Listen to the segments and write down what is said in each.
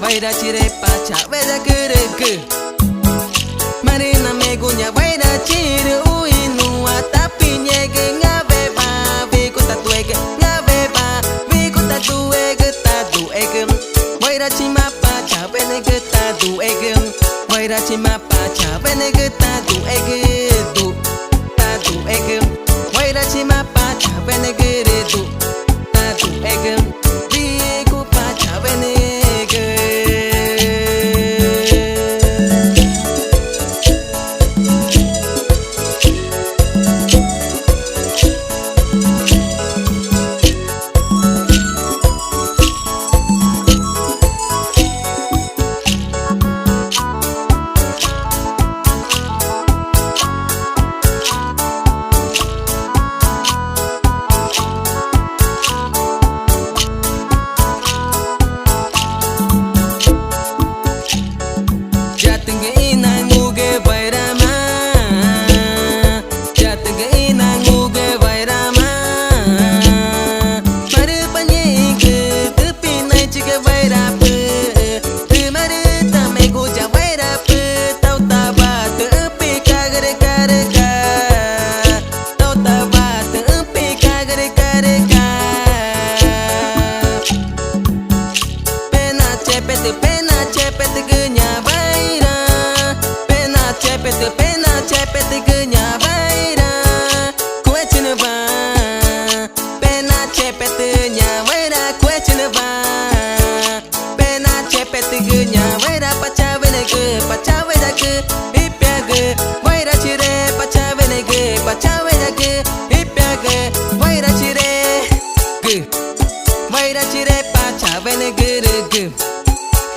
Vaira chire pacha veda gerege Marina megunya vaira chire uinua tapi nyege ngabeba Viku tatuege ngabeba Viku tatuege tatuege Vaira chima pacha venege tatuege Vaira chima pacha venege tatuege du tatuege Vaira chima pacha venege du tatuege Viku pacha venege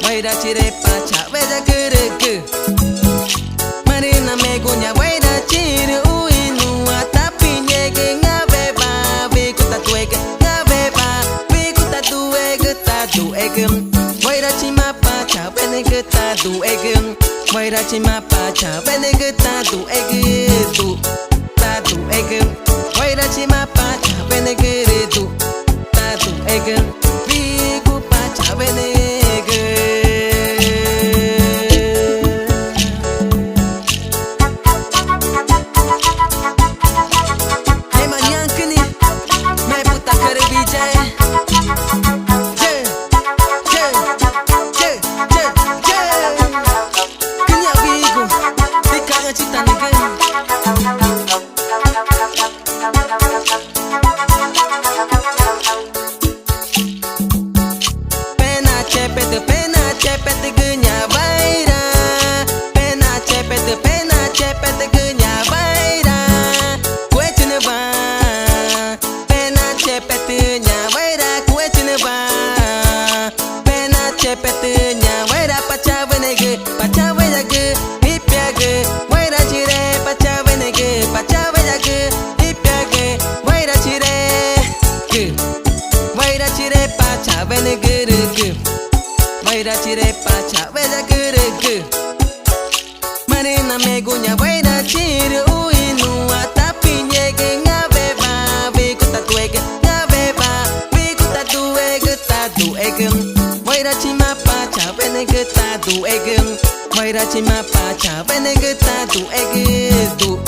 Vaira chire pacha veda gerege Marina megunya vaira chire uinua tapi nyege ngabeba Viku tatuege ngabeba Viku tatuege tatuege Vaira chima pacha venege tatuege Vaira chima pacha venege tatuege du tatuege Vaira chima pacha venege du tatuege Viku pacha venege Vaira chire pacha veda gerege Marina megunya vaira chire uinua tapi nyege ngabeba Viku tatuege ngabeba Viku tatuege tatuege Vaira chima pacha venege tatuege Vaira chima pacha venege tatuege du